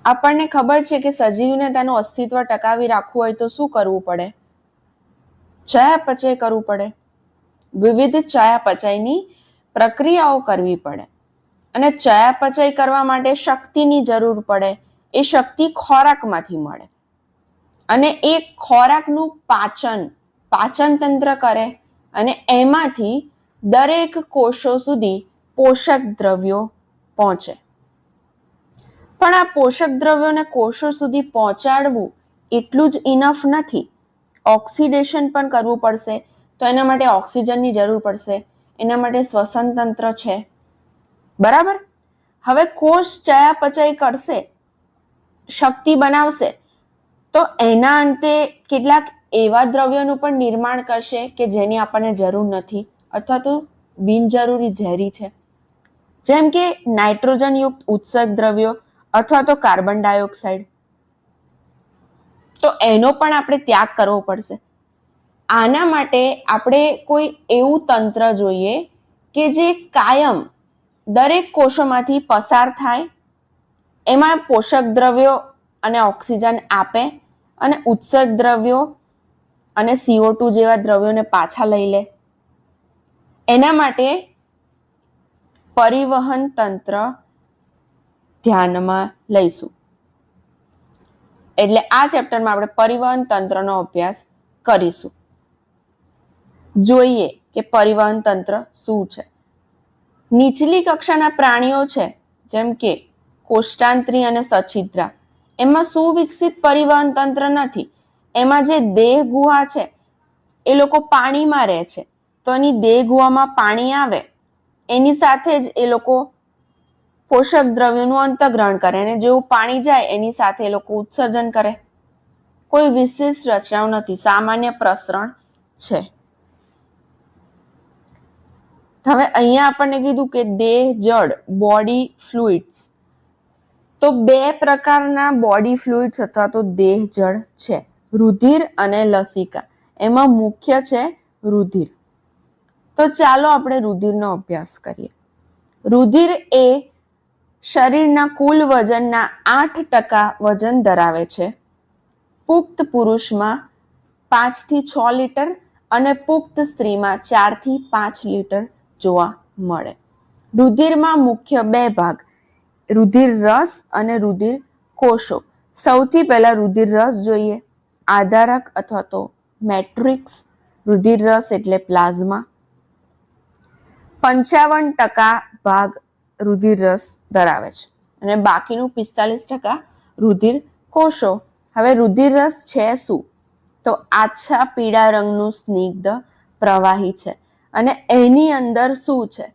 આપણને ખબર છે કે સજીવને તેનું અસ્તિત્વ ટકાવી રાખવું હોય તો શું કરવું પડે? ચયાપચય કરવું પડે. વિવિધ ચયાપચયની પ્રક્રિયાઓ કરવી પડે અને ચયાપચય કરવા માટે શક્તિની જરૂર પડે. એ શક્તિ ખોરાકમાંથી મળે અને એ ખોરાકનું પાચન તંત્ર કરે અને એમાંથી દરેક કોષો સુધી પોષક દ્રવ્યો પહોંચે. પણ આ પોષક દ્રવ્યોને કોષો સુધી પહોંચાડવું એટલું જ ઇનફ નથી. ઓક્સિડેશન પણ કરવું પડશે. તો એના માટે ઓક્સિજનની જરૂર પડશે. એના માટે શ્વસન તંત્ર છે. બરાબર. હવે કોષ ચયાપચય કરશે, શક્તિ બનાવશે, તો એના અંતે કેટલાક એવા દ્રવ્યોનું પણ નિર્માણ કરશે કે જેની આપણને જરૂર નથી અથવા તો બિનજરૂરી ઝેરી છે. જેમ કે નાઇટ્રોજન યુક્ત ઉત્સર્ગ દ્રવ્યો અથવા તો કાર્બન ડાયોક્સાઇડ. તો એનો પણ આપણે ત્યાગ કરવો પડશે. આના માટે આપણે કોઈ એવું તંત્ર જોઈએ કે જે કાયમ દરેક કોષોમાંથી પસાર થાય, એમાં પોષક દ્રવ્યો અને ઓક્સિજન આપે અને ઉત્સર્ગ દ્રવ્યો અને CO2 જેવા દ્રવ્યોને પાછા લઈ લે. એના માટે પરિવહન તંત્ર ધ્યાનમાં લઈશું. એટલે આ ચેપ્ટરમાં આપણે પરિવહન તંત્રનો અભ્યાસ કરીશું. જોઈએ કે પરિવહન તંત્ર શું છે. નીચલી કક્ષાના પ્રાણીઓ છે જેમ કે કોષ્ટાંત્રી અને સછિદ્રા, એમાં સુવિકસિત પરિવહન તંત્ર નથી. એમાં જે દેહ ગુહા છે એ લોકો પાણીમાં રહે છે, તો એની દેહ ગુહામાં પાણી આવે એની સાથે જ એ લોકો પોષક દ્રવ્યોનું અંતઃગ્રહણ કરે અને જેવું પાણી જાય એની સાથે એ લોકો ઉત્સર્જન કરે. કોઈ વિશેષ રચનાઓ નથી, સામાન્ય પ્રસરણ છે. હવે અહીંયા આપણને કીધું કે દેહ જળ, બોડી ફ્લુઇડ્સ. તો બે પ્રકારના બોડી ફ્લુઇડ્સ અથવા તો દેહ જળ છે, રુધિર અને લસિકા. એમાં મુખ્ય છે રુધિર. તો ચાલો આપણે રુધિરનો અભ્યાસ કરીએ. રુધિર એ શરીરના કુલ વજનના 8% વજન ધરાવે છે. પુખ્ત પુરુષમાં 5 થી 6 લીટર અને પુખ્ત સ્ત્રીમાં 4 થી 5 લીટર જોવા મળે. રુધિરમાં મુખ્ય બે ભાગ, રુધિર રસ અને રુધિર કોષો. સૌથી પહેલા રુધિર રસ જોઈએ. આધારક અથવા તો મેટ્રિક્સ. રુધિર રસ એટલે પ્લાઝમા. 55% ભાગ રુધિર રસ ધરાવે છે અને બાકીનું 45% રુધિર કોષો. હવે રુધિર રસ છે શું? તો આછા પીળા રંગનું સ્નિગ્ધ પ્રવાહી છે અને એની અંદર શું છે?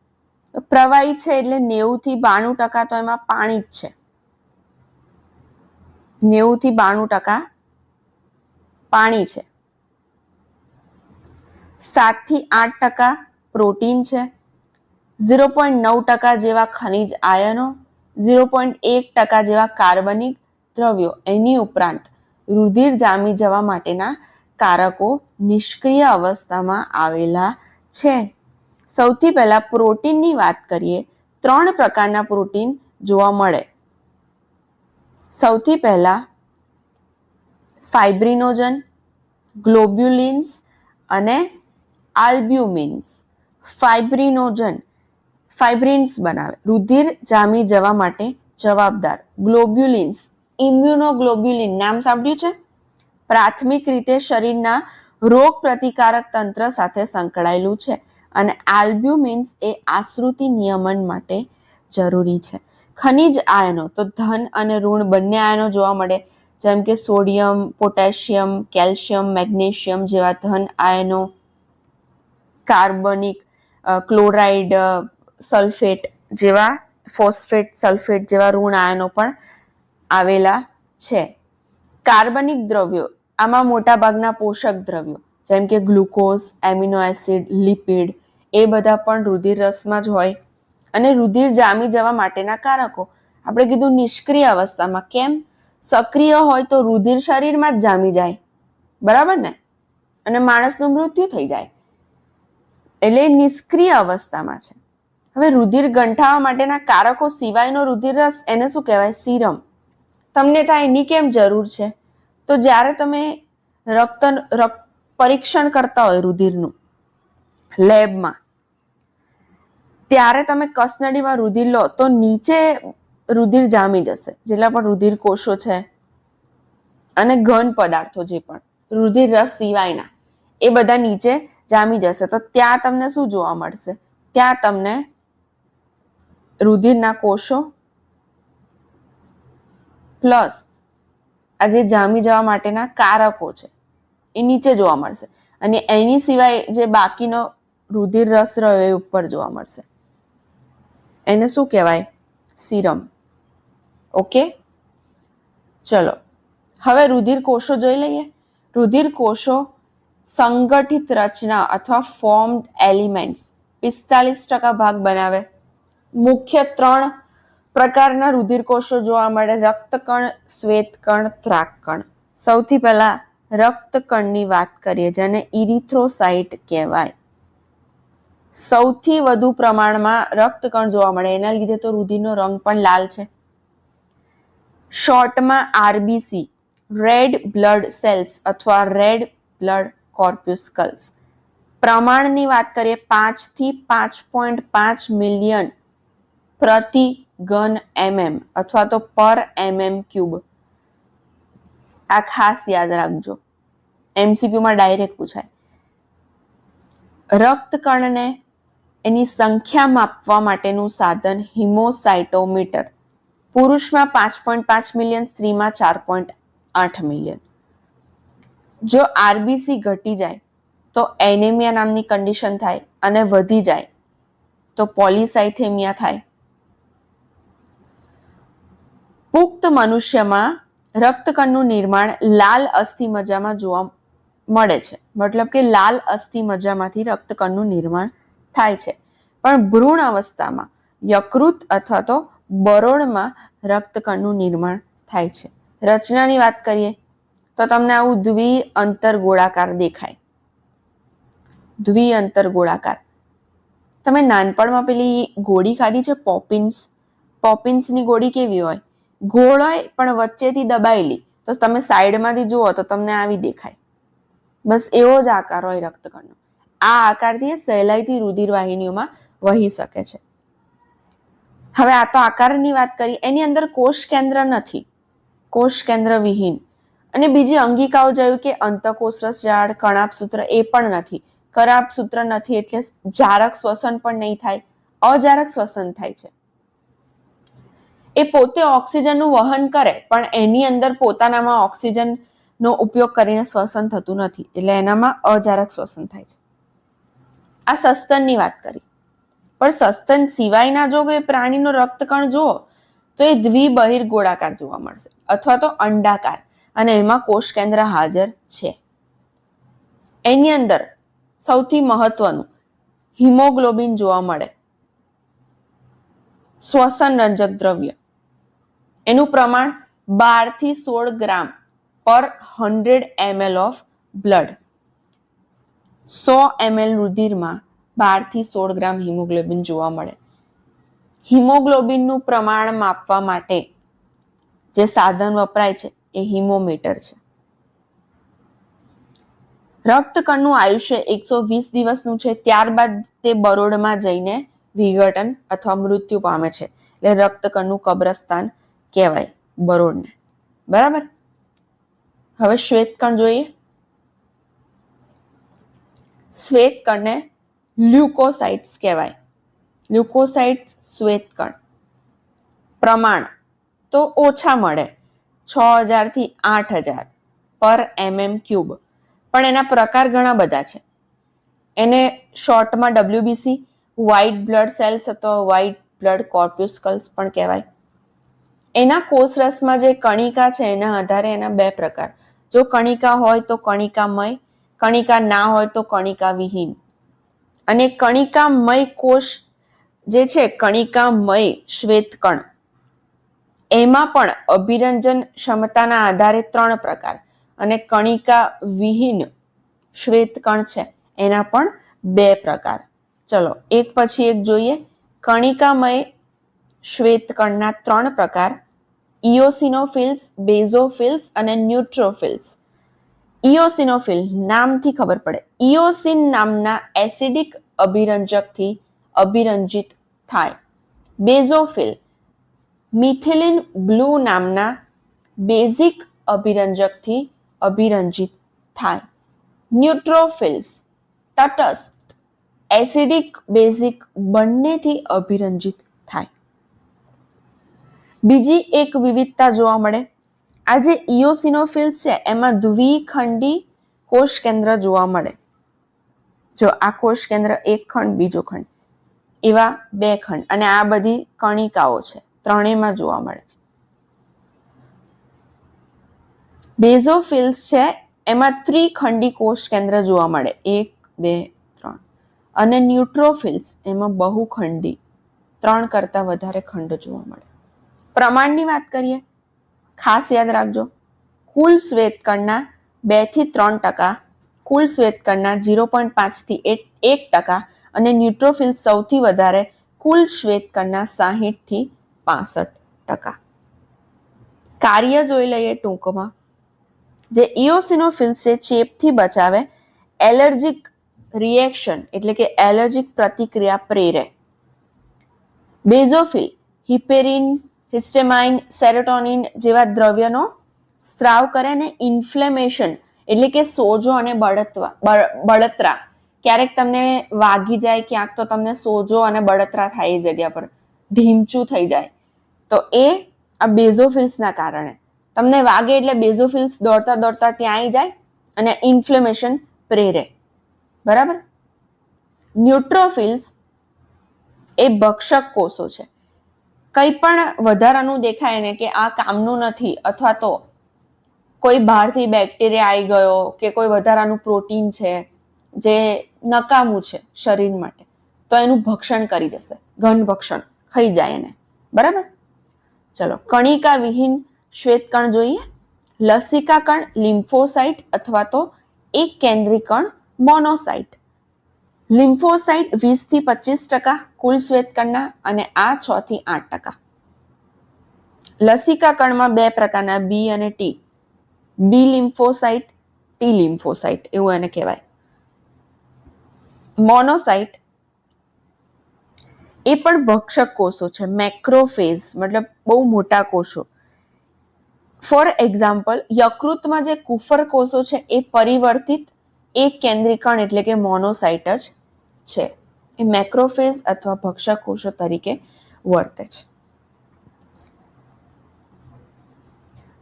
પ્રવાહી છે એટલે 90 થી 92% તો એમાં પાણી જ છે. 90 થી 92% પાણી છે. 7 થી 8% પ્રોટીન છે. 0.9% જેવા ખનિજ આયનો, 0.1% જેવા કાર્બનિક દ્રવ્યો. એની ઉપરાંત રુધિર જામી જવા માટેના કારકો નિષ્ક્રિય અવસ્થામાં આવેલા છે. સૌથી પહેલા પ્રોટીનની વાત કરીએ. 3 પ્રકારના પ્રોટીન જોવા મળે. સૌથી પહેલા ફાઇબ્રિનોજન, ગ્લોબ્યુલિન્સ અને આલ્બ્યુમિન્સ. ફાઇબ્રિન્સ બનાવે, રુધિર જામી જવા માટે જવાબદાર. ગ્લોબ્યુલિન્સ, ઇમ્યુનોગ્લોબ્યુલિન નામ સાંભળ્યું છે? પ્રાથમિક રીતે શરીરના રોગ પ્રતિકારક તંત્ર સાથે સંકળાયેલું છે અને આલ્બ્યુમિન્સ એ આશ્રુતિ નિયમન માટે જરૂરી છે. ખનિજ આયનો, તો ધન અને ઋણ બંને આયનો જોવા મળે, જેમ કે સોડિયમ, પોટેશિયમ, કેલ્શિયમ, મેગ્નેશિયમ જેવા ધન આયનો, કાર્બનિક, ક્લોરાઇડ, સલ્ફેટ જેવા, ફોસ્ફેટ, સલ્ફેટ જેવા ઋણ આયનો પણ આવેલા છે. કાર્બનિક દ્રવ્યો, આમાં મોટા ભાગના પોષક દ્રવ્યો જેમ કે ગ્લુકોઝ, એમિનો એસિડ, લિપિડ, એ બધા પણ રુધિર રસમાં જ હોય. અને રુધિર જામી જવા માટેના કારકો આપણે કીધું નિષ્ક્રિય અવસ્થામાં. કેમ? સક્રિય હોય તો રુધિર શરીરમાં જ જામી જાય, બરાબર ને, અને માણસનું મૃત્યુ થઈ જાય. એટલે નિષ્ક્રિય અવસ્થામાં છે. હવે રુધિર ગંઠાવા માટેના કારકો સિવાયનો રુધિર રસ, એને શું કહેવાય? સીરમ. તમને થાય એની કેમ જરૂર છે? તો જ્યારે તમે રક્ત પરીક્ષણ કરતા હોય રુધિરનું લેબમાં, ત્યારે તમે કસનળીમાં રુધિર લો તો નીચે રુધિર જામી જશે, જેટલા પણ રુધિર કોષો છે અને ઘન પદાર્થો જે પણ રુધિર રસ સિવાયના એ બધા નીચે જામી જશે. તો ત્યાં તમને શું જોવા મળશે? ત્યાં તમને રુધિરના કોષો પ્લસ આ જે જામી જવા માટેના કારકો છે એ નીચે જોવા મળશે, અને એની સિવાય જે બાકીનો રુધિર રસ રહ્યો એ ઉપર જોવા મળશે. એને શું કહેવાય? સીરમ. ઓકે, ચલો હવે રુધિર કોષો જોઈ લઈએ. રુધિર કોષો સંગઠિત રચના અથવા ફોર્મ્ડ એલિમેન્ટ્સ 45% ભાગ બનાવે. મુખ્ય 3 પ્રકારના રુધિર કોષો જોવા મળે: રક્તકણ, શ્વેતકણ, ત્રાકકણ. સૌથી પહેલા રક્તકણની વાત કરીએ, જેને ઇરિથ્રોસાઇટ કહેવાય. સૌથી વધુ પ્રમાણમાં રક્તકણ જોવા મળે, એના લીધે તો રુધિરનો રંગ પણ લાલ છે. શોર્ટમાં આરબીસી, રેડ બ્લડ સેલ્સ અથવા રેડ બ્લડ કોર્પ્યુસ્કલ્સ. પ્રમાણની વાત કરીએ 5 થી 5.5 મિલિયન પ્રતિ ઘન mm અથવા તો પર mm³. આ ખાસ યાદ રાખજો, MCQ માં ડાયરેક્ટ પૂછાય. રક્તકણને એની સંખ્યા માપવા માટેનું સાધન હિમોસાઇટોમીટર. પુરુષમાં 5.5 મિલિયન, સ્ત્રીમાં 4.8 મિલિયન. જો આરબીસી ઘટી જાય તો એનેમિયા નામની કન્ડિશન થાય, અને વધી જાય તો પોલિસાઇથેમિયા થાય. પુખ્ત મનુષ્યમાં રક્તકણનું નિર્માણ લાલ અસ્થિમજ્જામાં જોવા મળે છે. મતલબ કે લાલ અસ્થિમજ્જામાંથી રક્તકણનું નિર્માણ થાય છે. પણ ભ્રૂણ અવસ્થામાં યકૃત અથવા તો બરોળમાં રક્તકણનું નિર્માણ થાય છે. રચનાની વાત કરીએ તો તમને આવું દ્વિઅંતર ગોળાકાર દેખાય. દ્વિઅંતર ગોળાકાર. તમે નાનપણમાં પેલી ગોળી ખાધી છે પોપિન્સ? પોપિન્સની ગોળી કેવી હોય? ગોળ હોય પણ વચ્ચેથી દબાયેલી, તો તમે સાઈડમાંથી જુઓ તો તમને આવી દેખાય. બસ એવો જ આકાર હોય રક્તકણનો. આ આકારથી સહેલાઈથી રુધિર વાહિનીઓમાં વહી શકે છે. હવે આ તો આકારની વાત કરી, એની અંદર કોષ કેન્દ્ર નથી, કોષ કેન્દ્ર વિહીન. અને બીજી અંગિકાઓ જેવી કે અંતઃકોષરસ જાળ, કણાભસૂત્ર એ પણ નથી. કણાભસૂત્ર નથી એટલે જારક શ્વસન પણ નહીં થાય, અજારક શ્વસન થાય છે. એ પોતે ઓક્સિજનનું વહન કરે પણ એની અંદર પોતાનામાં ઓક્સિજનનો ઉપયોગ કરીને શ્વસન થતું નથી, એટલે એનામાં અજારક શ્વસન થાય છે. આ સસ્તનની વાત કરી, પણ સસ્તન સિવાયના જો કોઈ પ્રાણીનો રક્તકણ જુઓ તો એ દ્વિબહિર્ગોળાકાર જોવા મળશે અથવા તો અંડાકાર, અને એમાં કોષ કેન્દ્ર હાજર છે. એની અંદર સૌથી મહત્વનું હિમોગ્લોબિન જોવા મળે. શ્વસન રંજક દ્રવ્ય, એનું પ્રમાણ 12 થી 16 ગ્રામ પર 100 ml ઓફ બ્લડ. 100 ml રુધિરમાં 12 થી 16 ગ્રામ હિમોગ્લોબિન જોવા મળે. હિમોગ્લોબિનનું પ્રમાણ માપવા માટે જે સાધન વપરાય છે એ હિમોમીટર છે. રક્તકણનું આયુષ્ય 120 દિવસનું છે, ત્યારબાદ તે બરોળમાં જઈને વિઘટન અથવા મૃત્યુ પામે છે. એટલે રક્તકણનું કબ્રસ્તાન કહેવાય બરોળને. બરાબર. હવે શ્વેતકણ જોઈએ. શ્વેતકણને લ્યુકોસાઇટ્સ કહેવાય. લ્યુકોસાઇટ્સ શ્વેતકણ. પ્રમાણ તો ઓછા મળે, 6000 થી 8000 પર mm³. પણ એના પ્રકાર ઘણા બધા છે. એને શોર્ટમાં WBC, વ્હાઇટ બ્લડ સેલ્સ અથવા વ્હાઇટ બ્લડ કોર્પ્યુસ્કલ્સ પણ કહેવાય. એના કોષરસમાં જે કણિકા છે એના આધારે એના 2 પ્રકાર. જો કણિકા હોય તો કણિકામય, કણિકા ના હોય તો કણિકા વિહીન. અને કણિકામય કોષ જે છે, કણિકામય શ્વેતકણ, એમાં પણ અભિરંજન ક્ષમતાના આધારે 3 પ્રકાર, અને કણિકા વિહીન શ્વેતકણ છે એના પણ 2 પ્રકાર. ચલો એક પછી એક જોઈએ. કણિકામય શ્વેતકણના 3 પ્રકાર ઇઓસિનોફિલ્સ, બેઝોફિલ્સ અને ન્યુટ્રોફિલ્સ. ઇઓસિનોફિલ નામથી ખબર પડે, ઇઓસિન નામના એસિડિક અભિરંજકથી અભિરંજિત થાય. બેઝોફિલ મિથિલિન બ્લુ નામના બેઝિક અભિરંજકથી અભિરંજિત થાય. ન્યુટ્રોફિલ્સ તટસ્થ એસિડિક બેઝિક બંનેથી અભિરંજિત થાય. બીજી એક વિવિધતા જોવા મળે, આ જે ઇઓસિનોફિલ્સ છે એમાં દ્વિખંડી કોષ કેન્દ્ર જોવા મળે. જો આ કોષ કેન્દ્ર એક ખંડ, બીજો ખંડ, એવા બે ખંડ, અને આ બધી કણિકાઓ છે, ત્રણેયમાં જોવા મળે છે. બેઝોફિલ્સ છે એમાં ત્રિખંડી કોષ કેન્દ્ર જોવા મળે, 1, 2, 3. અને ન્યુટ્રોફિલ્સ એમાં બહુખંડી, 3 કરતા વધારે ખંડ જોવા મળે. પ્રમાણની વાત કરીએ, ખાસ યાદ રાખજો, કુલ શ્વેતકણના 2 થી 3%, કુલ શ્વેતકણના 0.5 થી 1%, અને ન્યુટ્રોફિલ સૌથી વધારે, કુલ શ્વેતકણના 60 થી 65%. કાર્ય જોઈ લઈએ ટૂંકમાં. જે ઇઓસિનોફિલ્સ છે ચેપથી બચાવે, એલર્જીક રિએક્શન એટલે કે એલર્જીક પ્રતિક્રિયા પ્રેરે. બેઝોફિલ હિપેરિન, હિસ્ટેમાઇન, સેરોટોનિન જેવા દ્રવ્યનો સ્ત્રાવ કરે ને ઇન્ફ્લેમેશન એટલે કે સોજો અને બળતરા. ક્યારેક તમને વાગી જાય ક્યાંક તો તમને સોજો અને બળતરા થાય એ જગ્યા પર, ઢીંચું થઈ જાય, તો એ આ બેઝોફિલ્સના કારણે. તમને વાગે એટલે બેઝોફિલ્સ દોડતા દોડતા ત્યાં આવી જાય અને ઇન્ફ્લેમેશન પ્રેરે. બરાબર. ન્યુટ્રોફિલ્સ એ ભક્ષક કોષો છે. કંઈ પણ વધારાનું દેખાય ને કે આ કામનું નથી, અથવા તો કોઈ બહારથી બેક્ટેરિયા આવી ગયો કે કોઈ વધારાનું પ્રોટીન છે જે નકામું છે શરીર માટે, તો એનું ભક્ષણ કરી જશે, ઘન ભક્ષણ ખાઈ જાય એને. બરાબર. ચલો, કણિકા વિહીન શ્વેતકણ જોઈએ. લસિકા કણ લિમ્ફોસાઇટ અથવા તો એક કેન્દ્રી કણ મોનોસાઇટ. લિમ્ફોસાઇટ 20 થી 25% કુલ શ્વેતકણના, અને આ 6 થી 8%. લસિકા કણમાં 2 પ્રકારના, બી અને ટી. બી લિમ્ફોસાઇટ, ટી લિમ્ફોસાઇટ એવું એને કહેવાય. મોનોસાઇટ એ પણ ભક્ષક કોષો છે, મેક્રોફેજ મતલબ બહુ મોટા કોષો. ફોર એક્ઝામ્પલ, યકૃતમાં જે કુફર કોષો છે એ પરિવર્તિત એક કેન્દ્રીકણ એટલે કે મોનોસાઇટ જ છે. એ મેક્રોફેજ અથવા ભક્ષક કોષો તરીકે વર્તે છે.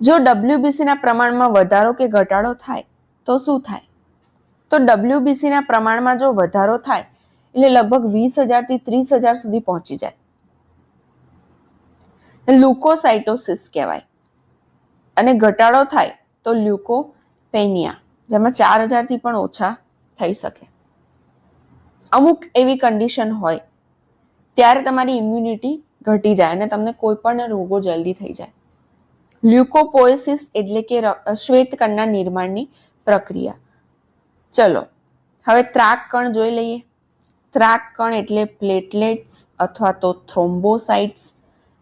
જો ડબ્લ્યુબીસીના પ્રમાણમાં વધારો કે ઘટાડો થાય તો શું થાય? તો ડબ્લ્યુબીસીના પ્રમાણમાં જો વધારો થાય એટલે લગભગ 20,000 થી 30,000 સુધી પહોંચી જાય. લ્યુકોસાઇટોસિસ કહેવાય. અને ઘટાડો થાય તો લ્યુકોપેનિયા, જેમાં 4,000 થી પણ ઓછા થઈ શકે. અમુક એવી કન્ડિશન હોય ત્યારે તમારી ઇમ્યુનિટી ઘટી જાય અને તમને કોઈ પણ રોગો જલ્દી થઈ જાય. લ્યુકોપોએસિસ એટલે કે શ્વેતકણના નિર્માણની પ્રક્રિયા. ચલો, હવે ત્રાક કણ જોઈ લઈએ. ત્રાક કણ એટલે પ્લેટલેટ્સ અથવા તો થ્રોમ્બોસાઇટ્સ,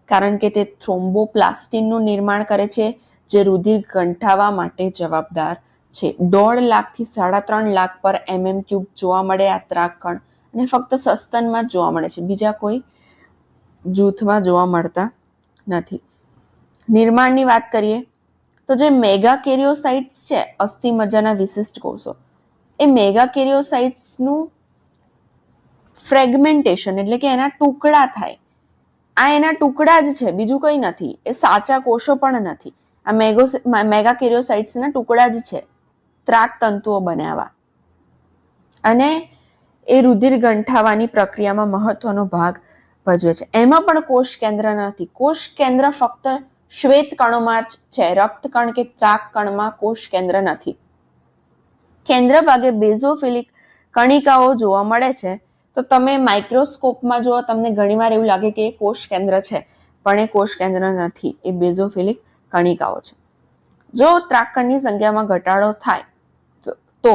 કારણ કે તે થ્રોમ્બોપ્લાસ્ટિનનું નિર્માણ કરે છે જે રુધિર ગંઠાવા માટે જવાબદાર છે. 1.5 લાખ થી 3.5 લાખ પર mm³ જોવા મળે આ ત્રાક કણ, અને ફક્ત સસ્તનમાં જ જોવા મળે છે, બીજા કોઈ જૂથમાં જોવા મળતા નથી. નિર્માણની વાત કરીએ તો જે મેગાકેરિયોસાઇટ્સ છે, અસ્થિમજ્જાના વિશિષ્ટ કોષો, એ મેગાકેરિયોસાઇટ્સનું ફ્રેગમેન્ટેશન એટલે કે એના ટુકડા થાય. આ એના ટુકડા જ છે, બીજું કંઈ નથી. એ સાચા કોષો પણ નથી. આ મેગાકેરિયોસાઇટ્સના ટુકડા જ છે, ત્રાક તંતુઓ બનાવવા. અને એ રુધિર ગંઠાવાની પ્રક્રિયામાં મહત્વનો ભાગ ભજવે છે. એમાં પણ કોષ કેન્દ્ર નથી. કોષ કેન્દ્ર ફક્ત શ્વેત કણોમાં જ છે. રક્તકણ કે ત્રાક કણમાં કોષ કેન્દ્ર નથી. કેન્દ્ર ભાગે બેઝોફિલિક કણિકાઓ જોવા મળે છે. તો તમે માઇક્રોસ્કોપમાં જુઓ, તમને ઘણીવાર એવું લાગે કે એ કોષ કેન્દ્ર છે, પણ એ કોષ કેન્દ્ર નથી, એ બેઝોફિલિક કણિકાઓ છે. જો ત્રાકકણની સંખ્યામાં ઘટાડો થાય તો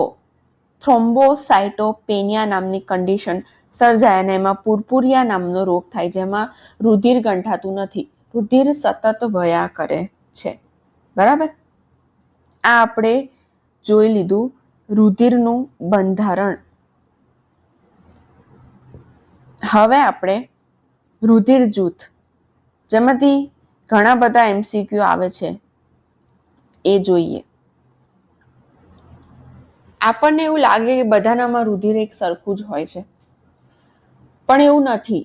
થ્રોમ્બોસાઇટોપેનિયા નામની કન્ડિશન સર્જાય અને એમાં પુરપુરિયા નામનો રોગ થાય, જેમાં રુધિર ગંઠાતું નથી, રુધિર સતત વહ્યા કરે છે. બરાબર. આ આપણે જોઈ લીધું રુધિરનું બંધારણ. હવે આપણે રુધિર જૂથ, જેમાંથી ઘણા બધા એમસીક્યુ આવે છે, એ જોઈએ. આપણને એવું લાગે કે બધાનામાં રુધિર એક સરખું જ હોય છે, પણ એવું નથી.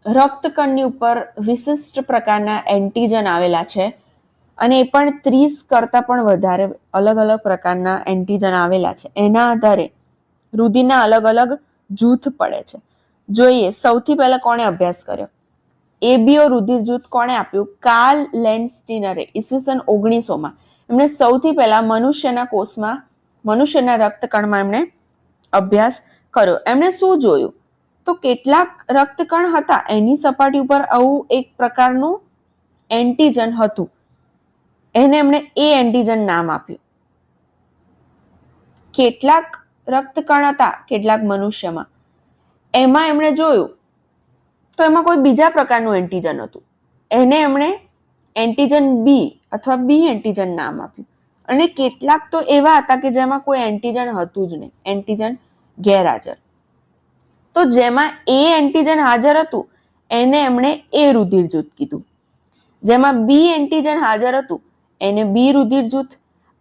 રક્તકણની ઉપર વિશિષ્ટ પ્રકારના એન્ટીજન આવેલા છે, અને એ પણ 30 કરતાં પણ વધારે અલગ અલગ પ્રકારના એન્ટીજન આવેલા છે. એના આધારે રુધિરના અલગ અલગ જૂથ પડે છે. જોઈએ સૌથી પહેલા કોણે અભ્યાસ કર્યો? એબીઓ રુધિર જૂથ કોણે આપ્યું? કાર્લ લેન્ડસ્ટીનરે ઈસવીસન 1900 એમણે સૌથી પહેલા મનુષ્યના કોષમાં, મનુષ્યના રક્તકણમાં એમણે અભ્યાસ કર્યો. એમણે શું જોયું? તો કેટલાક રક્તકણ હતા એની સપાટી ઉપર આવું એક પ્રકારનું એન્ટીજન હતું. એને એમણે એ એન્ટીજન નામ આપ્યું. કેટલાક રક્તકણ હતા કેટલાક મનુષ્યમાં, એમાં એમણે જોયું તો એમાં કોઈ બીજા પ્રકારનું એન્ટીજન હતું. એને એમણે એન્ટીજન બી અથવા બી એન્ટીજન નામ આપ્યું. અને કેટલાક તો એવા હતા કે જેમાં કોઈ એન્ટીજન હતું જ નહીં, એન્ટીજન ગેરહાજર. તો જેમાં એ એન્ટીજન હાજર હતું એને એમણે એ રુધિર જૂથ કીધું. જેમાં બી એન્ટીજન હાજર હતું એને બી રુધિર જૂથ.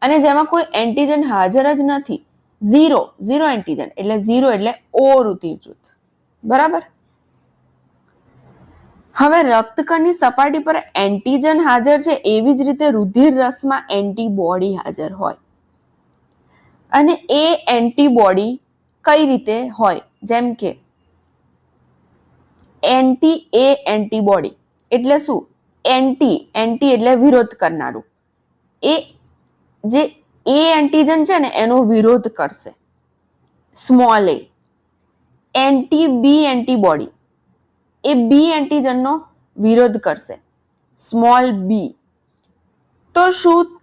અને જેમાં કોઈ એન્ટીજન હાજર જ નથી, ઝીરો એન્ટીજન એટલે ઝીરો એટલે ઓ રુધિર જૂથ. બરાબર. હવે રક્તકણની સપાટી પર એન્ટીજન હાજર છે, એવી જ રીતે રુધિર રસમાં એન્ટીબોડી હાજર હોય. અને એ એન્ટીબોડી કઈ રીતે હોય? જેમ કે એન્ટીબોડી એટલે શું? એન્ટી એટલે વિરોધ કરનારું. એ જે એન્ટીજન છે ને એનો વિરોધ કરશે, સ્મોલ એ. બી એન્ટીબોડી એ બી એન્ટીજનનો વિરોધ કરશે, સ્મોલ બી. તો શું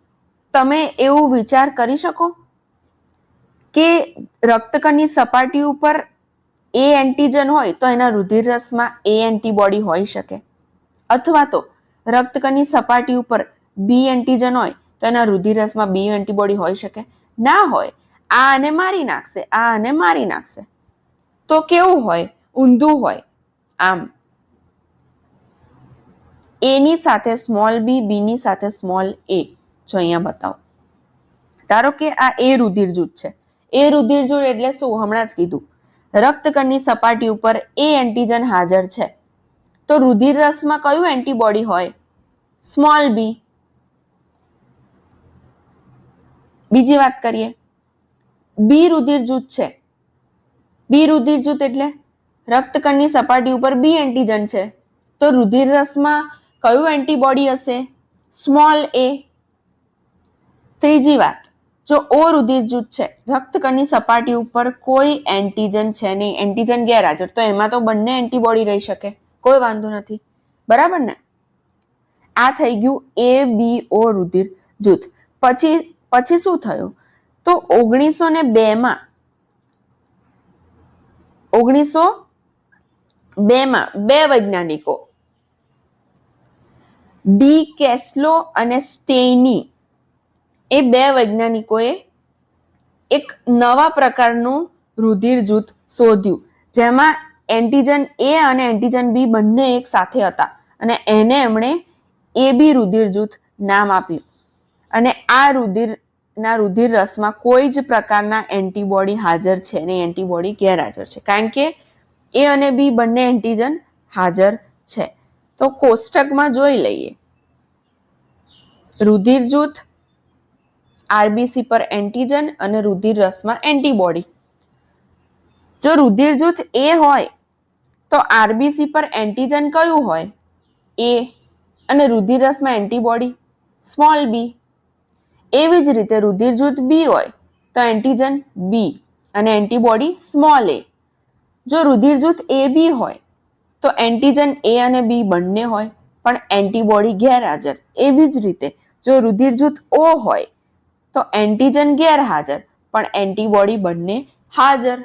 તમે એવું વિચાર કરી શકો કે રક્તકણની સપાટી ઉપર એ એન્ટીજન હોય તો એના રુધિર રસમાં એ એન્ટીબોડી હોઈ શકે? અથવા તો રક્તકણની સપાટી ઉપર બી એન્ટીજન હોય તો એના રુધિર રસમાં બી એન્ટીબોડી હોઈ શકે? ના હોય. આ આને મારી નાખશે, આ આને મારી નાખશે. તો કેવું હોય? ઊંધું હોય. આમ એની સાથે સ્મોલ બી, બીની સાથે સ્મોલ એ. જો અહીંયા બતાવો. ધારો કે આ એ રુધિર જૂથ છે. એ રુધિર જૂથ એટલે શું? હમણાં જ કીધું. રક્તકણની સપાટી ઉપર એ એન્ટીજન હાજર છે. તો રુધિર રસમાં કયું એન્ટીબોડી હોય? Small B. બીજી વાત કરીએ. બી રુધિર જૂથ છે. બી રુધિર જૂથ એટલે રક્તકણની સપાટી ઉપર બી એન્ટીજન છે. તો રુધિર રસમાં કયું એન્ટીબોડી હશે? સ્મોલ એ. ત્રીજી વાત, જો ઓ રુધિર જૂથ છે, રક્તકણની સપાટી ઉપર કોઈ એન્ટીજન છે નહીં, એન્ટીજન ગેરહાજર, તો એમાં તો બંને એન્ટીબોડી રહી શકે, કોઈ વાંધો નથી. બરાબર ને? આ થઈ ગયું એ બી ઓ રુધિર જૂથ. પછી શું થયું? તો 1902 માં બે વૈજ્ઞાનિકો ડી કેસ્લો અને સ્ટેઇની, એ બે વૈજ્ઞાનિકોએ એક નવા પ્રકારનું રુધિર જૂથ શોધ્યું, જેમાં એન્ટીજન એ અને એન્ટીજન બી બંને એક સાથે હતા. અને એને એમણે એ બી રુધિર જૂથ નામ આપ્યું. અને આ રુધિર રસમાં કોઈ જ પ્રકારના એન્ટીબોડી હાજર છે નહીં, એન્ટીબોડી ગેરહાજર છે, કારણ કે એ અને બી બંને એન્ટીજન હાજર છે. તો કોષ્ટકમાં જોઈ લઈએ. રુધિર જૂથ, આરબીસી પર એન્ટીજન અને રુધિર રસમાં એન્ટીબોડી. જો રુધિર જૂથ એ હોય તો આરબીસી પર એન્ટીજન કયું હોય? એ. અને રુધિર રસમાં એન્ટીબોડી સ્મોલ બી. એવી જ રીતે રુધિર જૂથ બી હોય તો એન્ટીજન બી અને એન્ટીબોડી સ્મોલ એ. જો રુધિર જૂથ એ બી હોય તો એન્ટીજન એ અને બી બંને હોય પણ એન્ટીબોડી ગેરહાજર. એવી જ રીતે જો રુધિર જૂથ ઓ હોય તો એન્ટીજન ગેરહાજર પણ એન્ટીબોડી બંને હાજર.